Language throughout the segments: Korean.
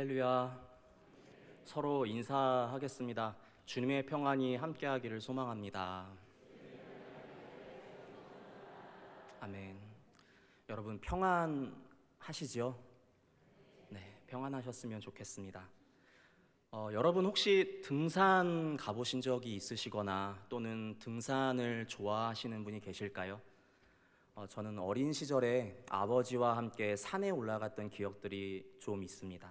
할렐루야. 서로 인사하겠습니다. 주님의 평안이 함께하기를 소망합니다. 아멘. 여러분 평안하시지요? 네, 평안하셨으면 좋겠습니다. 여러분 혹시 등산 가보신 적이 있으시거나 또는 등산을 좋아하시는 분이 계실까요? 저는 어린 시절에 아버지와 함께 산에 올라갔던 기억들이 좀 있습니다.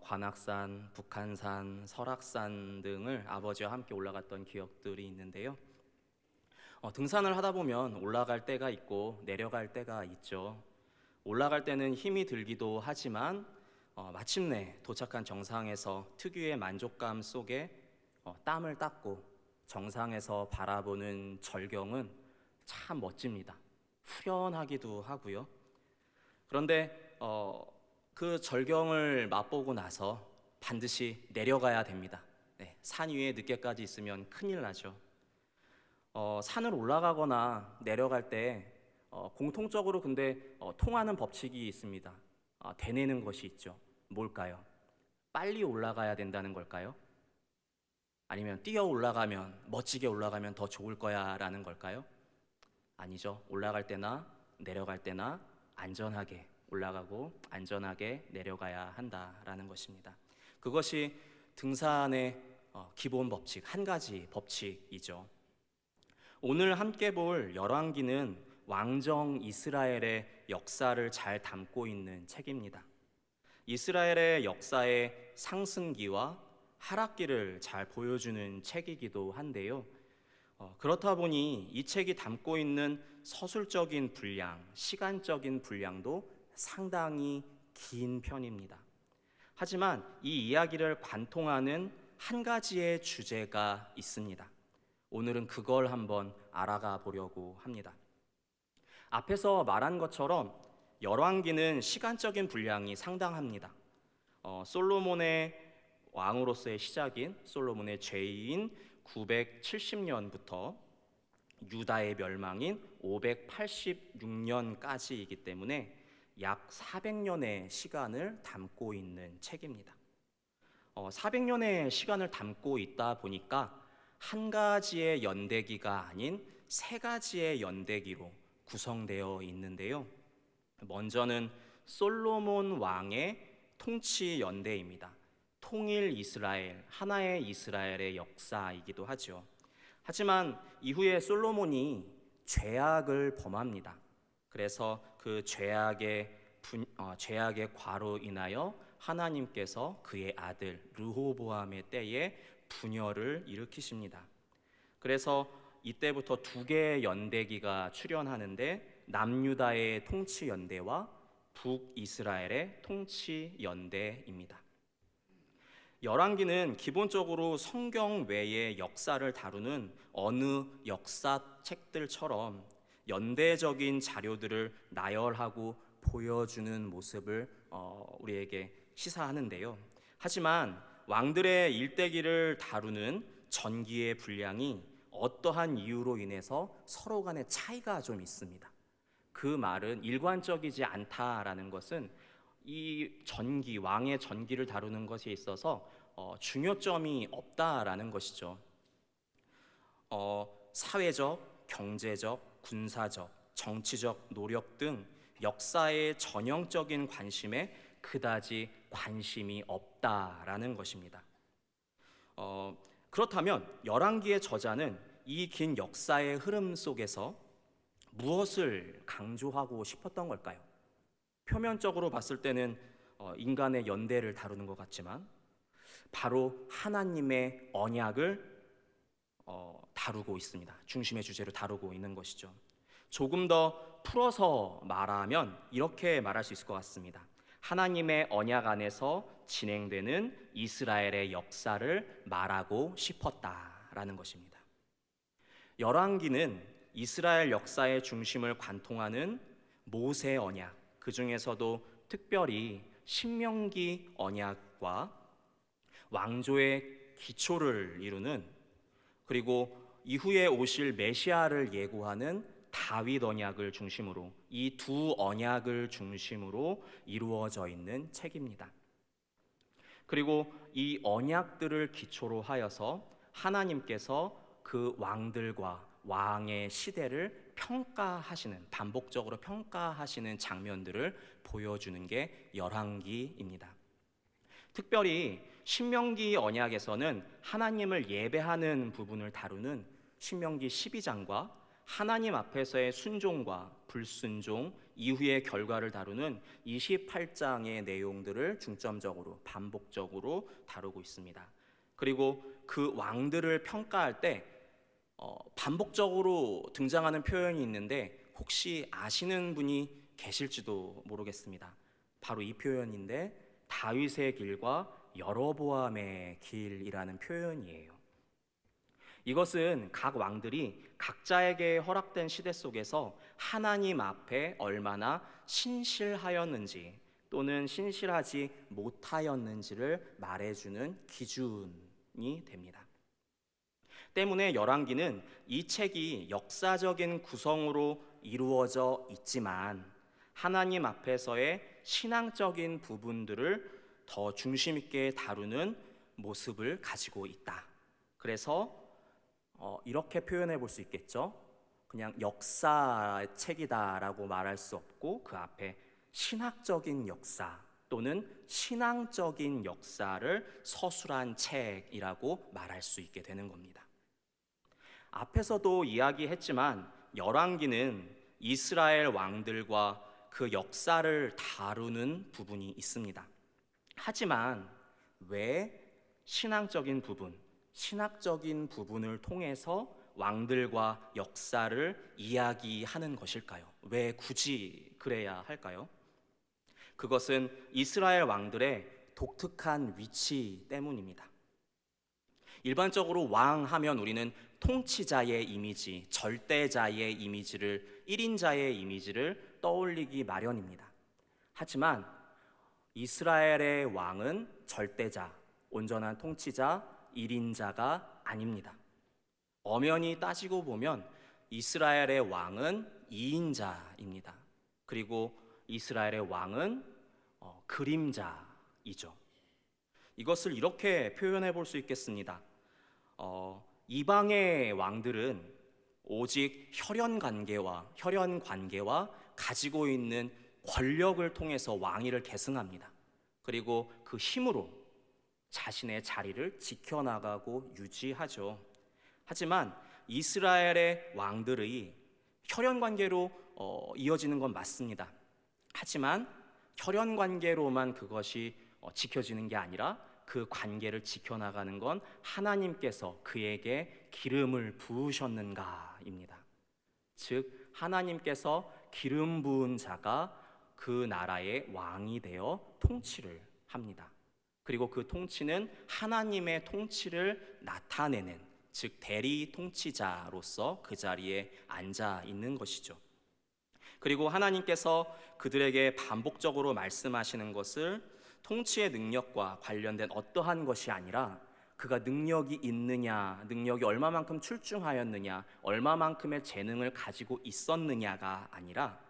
관악산, 북한산, 설악산 등을 아버지와 함께 올라갔던 기억들이 있는데요. 등산을 하다 보면 올라갈 때가 있고 내려갈 때가 있죠. 올라갈 때는 힘이 들기도 하지만 마침내 도착한 정상에서 특유의 만족감 속에 땀을 닦고 정상에서 바라보는 절경은 참 멋집니다. 후련하기도 하고요. 그런데 그 절경을 맛보고 나서 반드시 내려가야 됩니다. 네, 산 위에 늦게까지 있으면 큰일 나죠. 산을 올라가거나 내려갈 때 공통적으로 근데 통하는 법칙이 있습니다. 되뇌는 것이 있죠. 뭘까요? 빨리 올라가야 된다는 걸까요? 아니면 뛰어 올라가면, 멋지게 올라가면 더 좋을 거야 라는 걸까요? 아니죠. 올라갈 때나 내려갈 때나 안전하게 올라가고 안전하게 내려가야 한다라는 것입니다. 그것이 등산의 기본 법칙, 한 가지 법칙이죠. 오늘 함께 볼 열왕기는 왕정 이스라엘의 역사를 잘 담고 있는 책입니다. 이스라엘의 역사의 상승기와 하락기를 잘 보여주는 책이기도 한데요. 그렇다 보니 이 책이 담고 있는 서술적인 분량, 시간적인 분량도 상당히 긴 편입니다. 하지만 이 이야기를 관통하는 한 가지의 주제가 있습니다. 오늘은 그걸 한번 알아가 보려고 합니다. 앞에서 말한 것처럼 열왕기는 시간적인 분량이 상당합니다. 솔로몬의 왕으로서의 시작인 솔로몬의 죄인 970년부터 유다의 멸망인 586년까지이기 때문에 약 400년의 시간을 담고 있는 책입니다. 400년의 시간을 담고 있다 보니까 한 가지의 연대기가 아닌 세 가지의 연대기로 구성되어 있는데요. 먼저는 솔로몬 왕의 통치 연대입니다. 통일 이스라엘, 하나의 이스라엘의 역사이기도 하죠. 하지만 이후에 솔로몬이 죄악을 범합니다. 그래서 그 죄악의 과로 인하여 하나님께서 그의 아들 르호보암의 때에 분열을 일으키십니다. 그래서 이때부터 두 개의 연대기가 출현하는데 남유다의 통치 연대와 북이스라엘의 통치 연대입니다. 열왕기는 기본적으로 성경 외의 역사를 다루는 어느 역사책들처럼 연대적인 자료들을 나열하고 보여주는 모습을 우리에게 시사하는데요. 하지만 왕들의 일대기를 다루는 전기의 분량이 어떠한 이유로 인해서 서로 간의 차이가 좀 있습니다. 그 말은 일관적이지 않다라는 것은 이 전기, 왕의 전기를 다루는 것에 있어서 중요점이 없다라는 것이죠. 사회적, 경제적, 군사적, 정치적 노력 등 역사의 전형적인 관심에 그다지 관심이 없다라는 것입니다. 그렇다면 열왕기의 저자는 이 긴 역사의 흐름 속에서 무엇을 강조하고 싶었던 걸까요? 표면적으로 봤을 때는 인간의 연대를 다루는 것 같지만 바로 하나님의 언약을 다루고 있습니다. 중심의 주제로 다루고 있는 것이죠. 조금 더 풀어서 말하면 이렇게 말할 수 있을 것 같습니다. 하나님의 언약 안에서 진행되는 이스라엘의 역사를 말하고 싶었다라는 것입니다. 열왕기는 이스라엘 역사의 중심을 관통하는 모세 언약, 그 중에서도 특별히 신명기 언약과 왕조의 기초를 이루는, 그리고 이후에 오실 메시아를 예고하는 다윗 언약을 중심으로, 이 두 언약을 중심으로 이루어져 있는 책입니다. 그리고 이 언약들을 기초로 하여서 하나님께서 그 왕들과 왕의 시대를 평가하시는, 반복적으로 평가하시는 장면들을 보여주는 게 열왕기입니다. 특별히 신명기 언약에서는 하나님을 예배하는 부분을 다루는 신명기 12장과 하나님 앞에서의 순종과 불순종 이후의 결과를 다루는 28장의 내용들을 중점적으로 반복적으로 다루고 있습니다. 그리고 그 왕들을 평가할 때 반복적으로 등장하는 표현이 있는데 혹시 아시는 분이 계실지도 모르겠습니다. 바로 이 표현인데 다윗의 길과 여로보암의 길이라는 표현이에요. 이것은 각 왕들이 각자에게 허락된 시대 속에서 하나님 앞에 얼마나 신실하였는지 또는 신실하지 못하였는지를 말해주는 기준이 됩니다. 때문에 열왕기는 이 책이 역사적인 구성으로 이루어져 있지만 하나님 앞에서의 신앙적인 부분들을 더 중심 있게 다루는 모습을 가지고 있다. 그래서 이렇게 표현해 볼 수 있겠죠. 그냥 역사책이다라고 말할 수 없고 그 앞에 신학적인 역사 또는 신앙적인 역사를 서술한 책이라고 말할 수 있게 되는 겁니다. 앞에서도 이야기했지만 열왕기는 이스라엘 왕들과 그 역사를 다루는 부분이 있습니다. 하지만 왜 신앙적인 부분, 신학적인 부분을 통해서 왕들과 역사를 이야기하는 것일까요? 왜 굳이 그래야 할까요? 그것은 이스라엘 왕들의 독특한 위치 때문입니다. 일반적으로 왕 하면 우리는 통치자의 이미지, 절대자의 이미지를, 1인자의 이미지를 떠올리기 마련입니다. 하지만 이스라엘의 왕은 절대자, 온전한 통치자, 1인자가 아닙니다. 엄연히 따지고 보면 이스라엘의 왕은 2인자입니다. 그리고 이스라엘의 왕은 그림자이죠. 이것을 이렇게 표현해 볼 수 있겠습니다. 이방의 왕들은 오직 혈연 관계와 가지고 있는 권력을 통해서 왕위를 계승합니다. 그리고 그 힘으로 자신의 자리를 지켜나가고 유지하죠. 하지만 이스라엘의 왕들의 혈연 관계로 이어지는 건 맞습니다. 하지만 혈연 관계로만 그것이 지켜지는 게 아니라 그 관계를 지켜나가는 건 하나님께서 그에게 기름을 부으셨는가입니다. 즉 하나님께서 기름 부은 자가 그 나라의 왕이 되어 통치를 합니다. 그리고 그 통치는 하나님의 통치를 나타내는, 즉 대리 통치자로서 그 자리에 앉아 있는 것이죠. 그리고 하나님께서 그들에게 반복적으로 말씀하시는 것을 통치의 능력과 관련된 어떠한 것이 아니라 그가 능력이 있느냐, 능력이 얼마만큼 출중하였느냐, 얼마만큼의 재능을 가지고 있었느냐가 아니라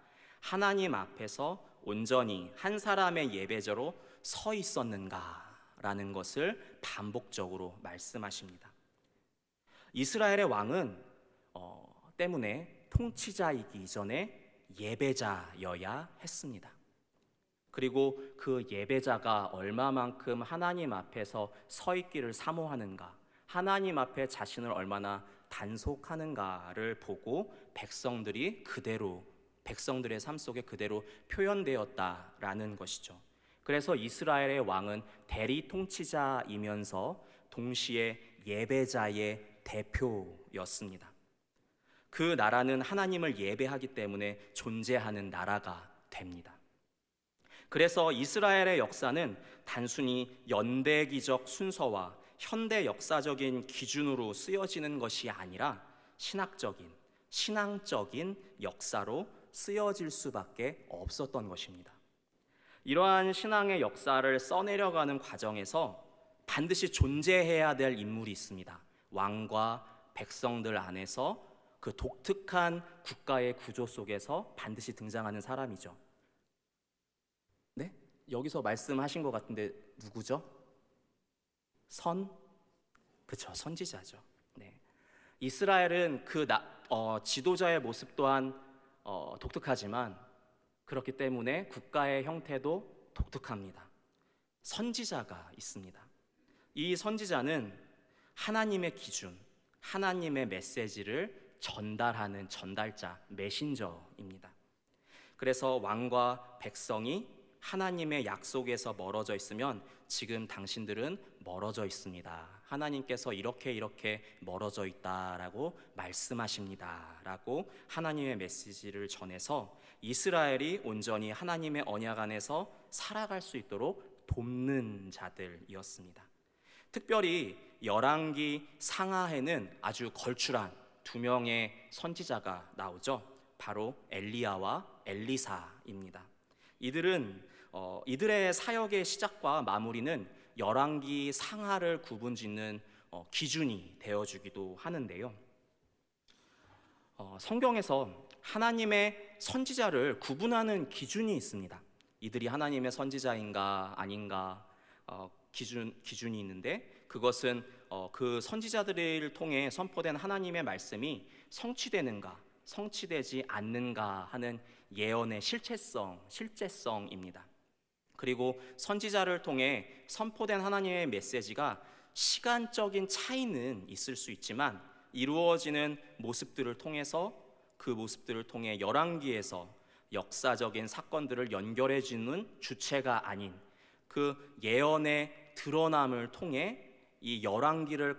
하나님 앞에서 온전히 한 사람의 예배자로 서 있었는가라는 것을 반복적으로 말씀하십니다. 이스라엘의 왕은 때문에 통치자이기 이전에 예배자여야 했습니다. 그리고 그 예배자가 얼마만큼 하나님 앞에서 서 있기를 사모하는가, 하나님 앞에 자신을 얼마나 단속하는가를 보고 백성들의 삶 속에 그대로 표현되었다라는 것이죠. 그래서 이스라엘의 왕은 대리 통치자이면서 동시에 예배자의 대표였습니다. 그 나라는 하나님을 예배하기 때문에 존재하는 나라가 됩니다. 그래서 이스라엘의 역사는 단순히 연대기적 순서와 현대 역사적인 기준으로 쓰여지는 것이 아니라 신앙적인 역사로 쓰여질 수밖에 없었던 것입니다. 이러한 신앙의 역사를 써내려가는 과정에서 반드시 존재해야 될 인물이 있습니다. 왕과 백성들 안에서 그 독특한 국가의 구조 속에서 반드시 등장하는 사람이죠. 네? 여기서 말씀하신 것 같은데 누구죠? 그쵸, 선지자죠. 네. 이스라엘은 지도자의 모습 또한 독특하지만 그렇기 때문에 국가의 형태도 독특합니다. 선지자가 있습니다. 이 선지자는 하나님의 기준, 하나님의 메시지를 전달하는 전달자, 메신저입니다. 그래서 왕과 백성이 하나님의 약속에서 멀어져 있으면 지금 당신들은 멀어져 있습니다. 하나님께서 이렇게 멀어져 있다라고 말씀하십니다. 라고 하나님의 메시지를 전해서 이스라엘이 온전히 하나님의 언약 안에서 살아갈 수 있도록 돕는 자들이었습니다. 특별히 열왕기 상하에는 아주 걸출한 두 명의 선지자가 나오죠. 바로 엘리야와 엘리사입니다. 이들의 사역의 시작과 마무리는 열왕기 상하를 구분짓는 기준이 되어주기도 하는데요. 성경에서 하나님의 선지자를 구분하는 기준이 있습니다. 이들이 하나님의 선지자인가 아닌가 기준이 있는데 그것은 그 선지자들을 통해 선포된 하나님의 말씀이 성취되는가 성취되지 않는가 하는 예언의 실제성입니다. 그리고 선지자를 통해 선포된 하나님의 메시지가 시간적인 차이는 있을 수 있지만 이루어지는 모습들을 통해서 그 모습들을 통해 열왕기에서 역사적인 사건들을 연결해 주는 주체가 아닌 그 예언의 드러남을 통해 이 열왕기를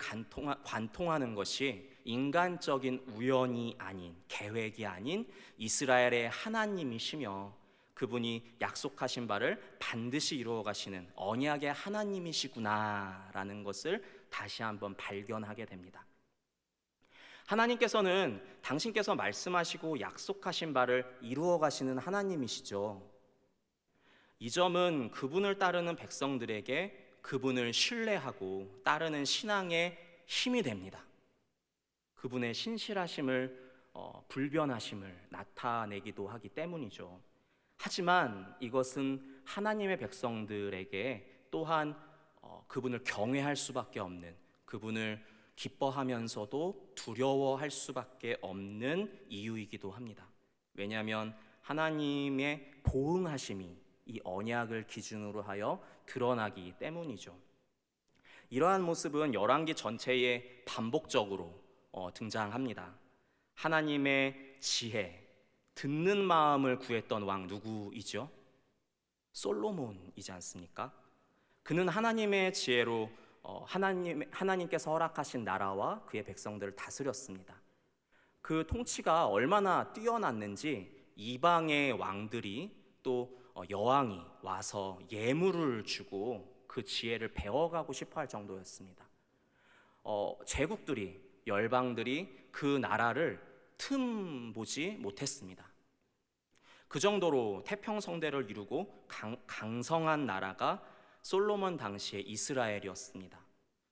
관통하는 것이 인간적인 우연이 아닌 계획이 아닌 이스라엘의 하나님이시며 그분이 약속하신 바를 반드시 이루어 가시는 언약의 하나님이시구나라는 것을 다시 한번 발견하게 됩니다. 하나님께서는 당신께서 말씀하시고 약속하신 바를 이루어 가시는 하나님이시죠. 이 점은 그분을 따르는 백성들에게 그분을 신뢰하고 따르는 신앙의 힘이 됩니다. 그분의 신실하심을 불변하심을 나타내기도 하기 때문이죠. 하지만 이것은 하나님의 백성들에게 또한 그분을 경외할 수밖에 없는, 그분을 기뻐하면서도 두려워할 수밖에 없는 이유이기도 합니다. 왜냐하면 하나님의 보응하심이 이 언약을 기준으로 하여 드러나기 때문이죠. 이러한 모습은 열왕기 전체에 반복적으로 등장합니다. 하나님의 지혜, 듣는 마음을 구했던 왕 누구이죠? 솔로몬이지 않습니까? 그는 하나님의 지혜로 하나님께서 허락하신 나라와 그의 백성들을 다스렸습니다. 그 통치가 얼마나 뛰어났는지 이방의 왕들이 또 여왕이 와서 예물을 주고 그 지혜를 배워가고 싶어 할 정도였습니다. 제국들이, 열방들이 그 나라를 틈보지 못했습니다. 그 정도로 태평성대를 이루고 강성한 나라가 솔로몬 당시의 이스라엘이었습니다.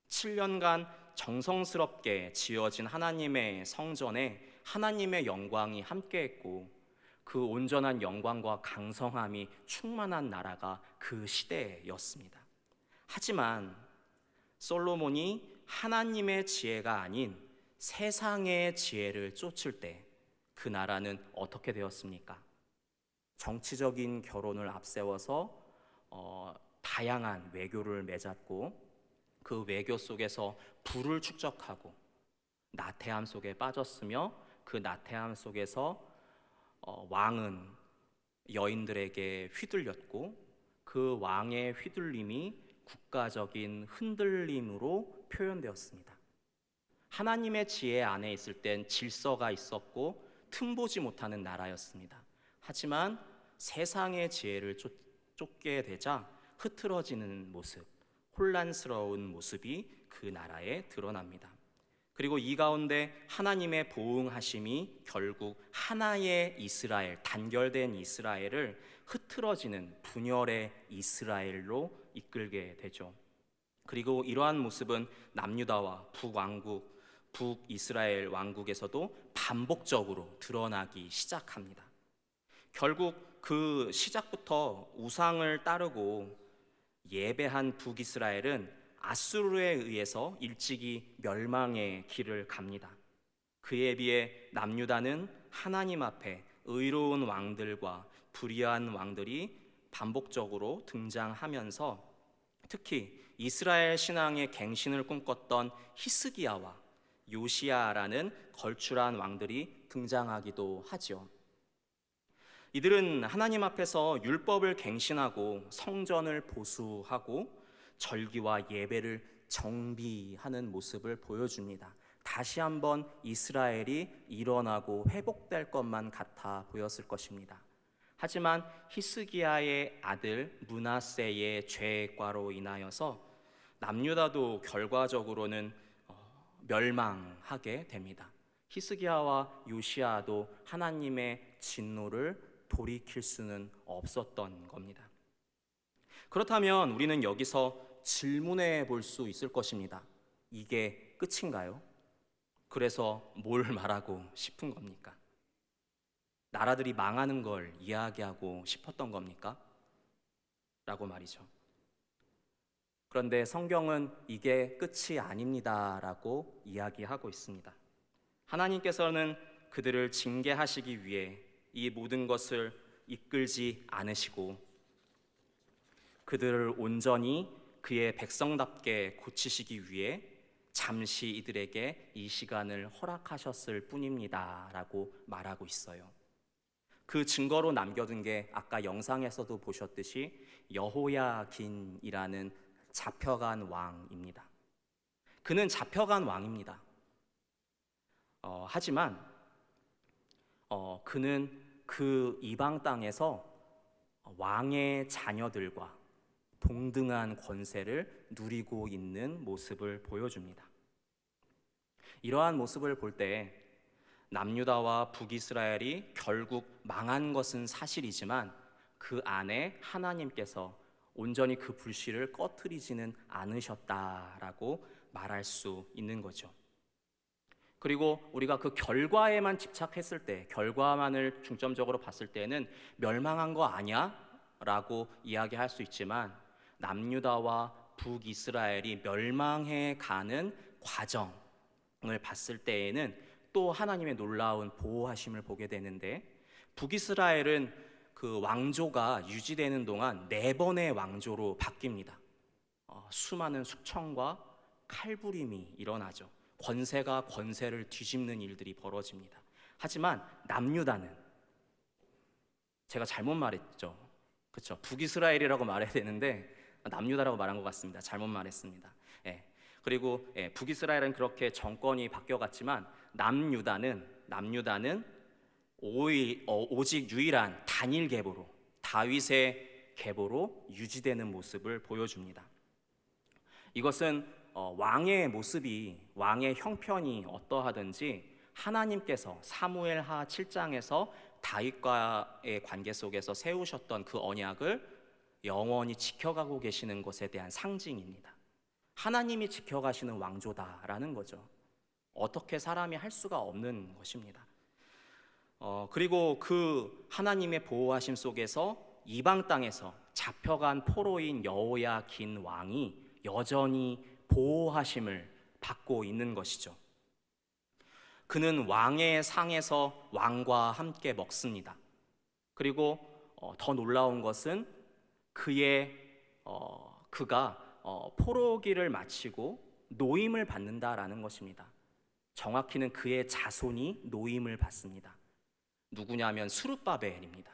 7년간 정성스럽게 지어진 하나님의 성전에 하나님의 영광이 함께했고 그 온전한 영광과 강성함이 충만한 나라가 그 시대였습니다. 하지만 솔로몬이 하나님의 지혜가 아닌 세상의 지혜를 쫓을 때 그 나라는 어떻게 되었습니까? 정치적인 결혼을 앞세워서 다양한 외교를 맺었고 그 외교 속에서 부를 축적하고 나태함 속에 빠졌으며 그 나태함 속에서 왕은 여인들에게 휘둘렸고 그 왕의 휘둘림이 국가적인 흔들림으로 표현되었습니다. 하나님의 지혜 안에 있을 땐 질서가 있었고 틈보지 못하는 나라였습니다. 하지만 세상의 지혜를 쫓게 되자 흐트러지는 모습, 혼란스러운 모습이 그 나라에 드러납니다. 그리고 이 가운데 하나님의 보응하심이 결국 하나의 이스라엘, 단결된 이스라엘을 흐트러지는 분열의 이스라엘로 이끌게 되죠. 그리고 이러한 모습은 남유다와 북이스라엘 왕국에서도 반복적으로 드러나기 시작합니다. 결국 그 시작부터 우상을 따르고 예배한 북이스라엘은 아수르에 의해서 일찍이 멸망의 길을 갑니다. 그에 비해 남유다는 하나님 앞에 의로운 왕들과 불의한 왕들이 반복적으로 등장하면서 특히 이스라엘 신앙의 갱신을 꿈꿨던 히스기야와 요시야라는 걸출한 왕들이 등장하기도 하죠. 이들은 하나님 앞에서 율법을 갱신하고 성전을 보수하고 절기와 예배를 정비하는 모습을 보여줍니다. 다시 한번 이스라엘이 일어나고 회복될 것만 같아 보였을 것입니다. 하지만 히스기야의 아들 므낫세의 죄과로 인하여서 남유다도 결과적으로는 멸망하게 됩니다. 히스기야와 요시야도 하나님의 진노를 돌이킬 수는 없었던 겁니다. 그렇다면 우리는 여기서 질문해 볼 수 있을 것입니다. 이게 끝인가요? 그래서 뭘 말하고 싶은 겁니까? 나라들이 망하는 걸 이야기하고 싶었던 겁니까? 라고 말이죠. 그런데 성경은 이게 끝이 아닙니다 라고 이야기하고 있습니다. 하나님께서는 그들을 징계하시기 위해 이 모든 것을 이끌지 않으시고 그들을 온전히 그의 백성답게 고치시기 위해 잠시 이들에게 이 시간을 허락하셨을 뿐입니다 라고 말하고 있어요. 그 증거로 남겨둔 게 아까 영상에서도 보셨듯이 여호야긴이라는 잡혀간 왕입니다. 그는 잡혀간 왕입니다. 하지만 그는 그 이방 땅에서 왕의 자녀들과 동등한 권세를 누리고 있는 모습을 보여줍니다. 이러한 모습을 볼 때 남유다와 북이스라엘이 결국 망한 것은 사실이지만 그 안에 하나님께서 온전히 그 불씨를 꺼트리지는 않으셨다라고 말할 수 있는 거죠. 그리고 우리가 그 결과에만 집착했을 때, 결과만을 중점적으로 봤을 때는 멸망한 거 아니야? 라고 이야기할 수 있지만 남유다와 북이스라엘이 멸망해 가는 과정을 봤을 때에는 또 하나님의 놀라운 보호하심을 보게 되는데, 북이스라엘은 그 왕조가 유지되는 동안 4번의 왕조로 바뀝니다. 수많은 숙청과 칼부림이 일어나죠. 권세가 권세를 뒤집는 일들이 벌어집니다. 하지만 남유다는, 제가 잘못 말했죠. 그렇죠. 북이스라엘이라고 말해야 되는데 남유다라고 말한 것 같습니다. 잘못 말했습니다. 그리고 북이스라엘은 그렇게 정권이 바뀌어갔지만 남유다는 오직 유일한 단일 계보로, 다윗의 계보로 유지되는 모습을 보여줍니다. 이것은 왕의 모습이, 왕의 형편이 어떠하든지 하나님께서 사무엘하 7장에서 다윗과의 관계 속에서 세우셨던 그 언약을 영원히 지켜가고 계시는 것에 대한 상징입니다. 하나님이 지켜가시는 왕조다라는 거죠. 어떻게 사람이 할 수가 없는 것입니다. 그리고 그 하나님의 보호하심 속에서 이방 땅에서 잡혀간 포로인 여호야긴 왕이 여전히 보호하심을 받고 있는 것이죠. 그는 왕의 상에서 왕과 함께 먹습니다. 그리고 더 놀라운 것은 그가 포로기를 마치고 노임을 받는다라는 것입니다. 정확히는 그의 자손이 노임을 받습니다. 누구냐면 수룹바벨입니다.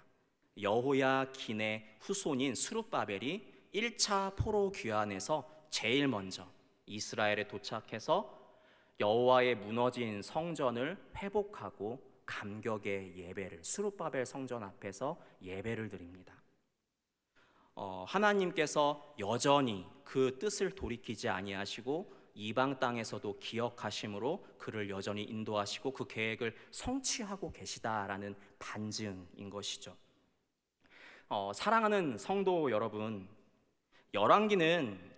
여호야긴의 후손인 수룹바벨이 1차 포로 귀환에서 제일 먼저 이스라엘에 도착해서 여호와의 무너진 성전을 회복하고 감격의 예배를, 수룹바벨 성전 앞에서 예배를 드립니다. 하나님께서 여전히 그 뜻을 돌이키지 아니하시고 이방 땅에서도 기억하심으로 그를 여전히 인도하시고 그 계획을 성취하고 계시다라는 반증인 것이죠. 사랑하는 성도 여러분, 열왕기는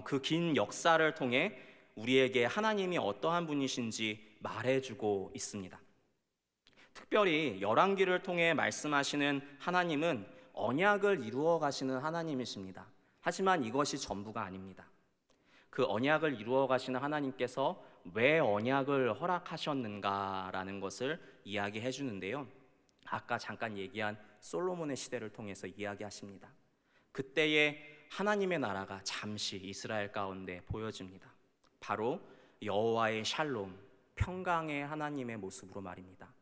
그 긴 역사를 통해 우리에게 하나님이 어떠한 분이신지 말해주고 있습니다. 특별히 열왕기를 통해 말씀하시는 하나님은 언약을 이루어 가시는 하나님이십니다. 하지만 이것이 전부가 아닙니다. 그 언약을 이루어 가시는 하나님께서 왜 언약을 허락하셨는가라는 것을 이야기해 주는데요. 아까 잠깐 얘기한 솔로몬의 시대를 통해서 이야기하십니다. 그때에 하나님의 나라가 잠시 이스라엘 가운데 보여집니다. 바로 여호와의 샬롬, 평강의 하나님의 모습으로 말입니다.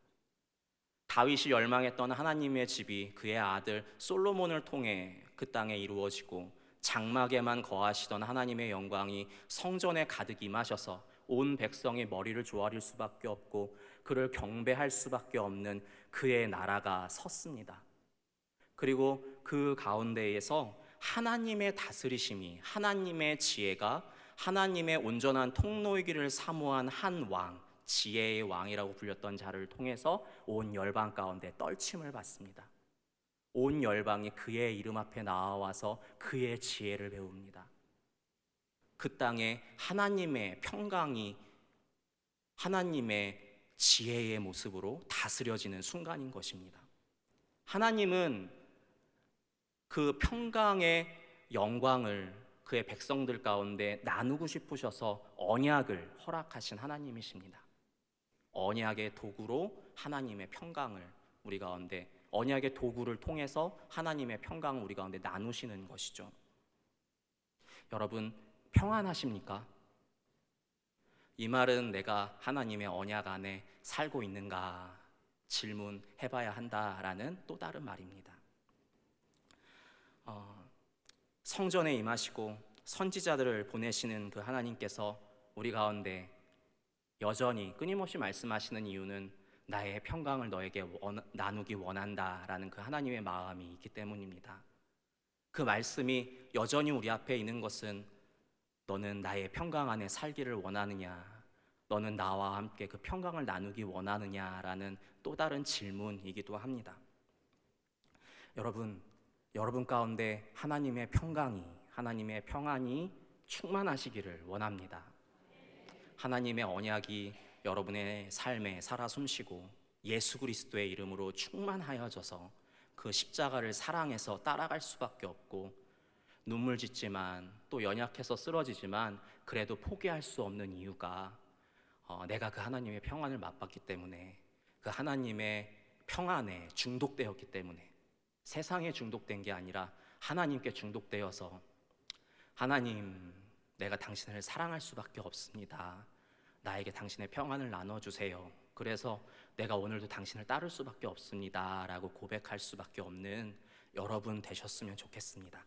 다윗이 열망했던 하나님의 집이 그의 아들 솔로몬을 통해 그 땅에 이루어지고, 장막에만 거하시던 하나님의 영광이 성전에 가득 임하셔서 온 백성의 머리를 조아릴 수밖에 없고 그를 경배할 수밖에 없는 그의 나라가 섰습니다. 그리고 그 가운데에서 하나님의 다스리심이, 하나님의 지혜가 하나님의 온전한 통로이기를 사모한 한 왕, 지혜의 왕이라고 불렸던 자를 통해서 온 열방 가운데 떨침을 받습니다. 온 열방이 그의 이름 앞에 나와서 그의 지혜를 배웁니다. 그 땅에 하나님의 평강이 하나님의 지혜의 모습으로 다스려지는 순간인 것입니다. 하나님은 그 평강의 영광을 그의 백성들 가운데 나누고 싶으셔서 언약을 허락하신 하나님이십니다. 언약의 도구로 하나님의 평강을 우리 가운데, 언약의 도구를 통해서 하나님의 평강을 우리 가운데 나누시는 것이죠. 여러분, 평안하십니까? 이 말은 내가 하나님의 언약 안에 살고 있는가 질문해봐야 한다라는 또 다른 말입니다. 성전에 임하시고 선지자들을 보내시는 그 하나님께서 우리 가운데 여전히 끊임없이 말씀하시는 이유는 나의 평강을 너에게 나누기 원한다라는 그 하나님의 마음이 있기 때문입니다. 그 말씀이 여전히 우리 앞에 있는 것은 너는 나의 평강 안에 살기를 원하느냐, 너는 나와 함께 그 평강을 나누기 원하느냐라는 또 다른 질문이기도 합니다. 여러분 가운데 하나님의 평강이, 하나님의 평안이 충만하시기를 원합니다. 하나님의 언약이 여러분의 삶에 살아 숨쉬고 예수 그리스도의 이름으로 충만하여져서 그 십자가를 사랑해서 따라갈 수밖에 없고, 눈물 짓지만 또 연약해서 쓰러지지만 그래도 포기할 수 없는 이유가 내가 그 하나님의 평안을 맛봤기 때문에, 그 하나님의 평안에 중독되었기 때문에, 세상에 중독된 게 아니라 하나님께 중독되어서 하나님, 내가 당신을 사랑할 수밖에 없습니다. 나에게 당신의 평안을 나눠주세요. 그래서 내가 오늘도 당신을 따를 수밖에 없습니다 라고 고백할 수밖에 없는 여러분 되셨으면 좋겠습니다.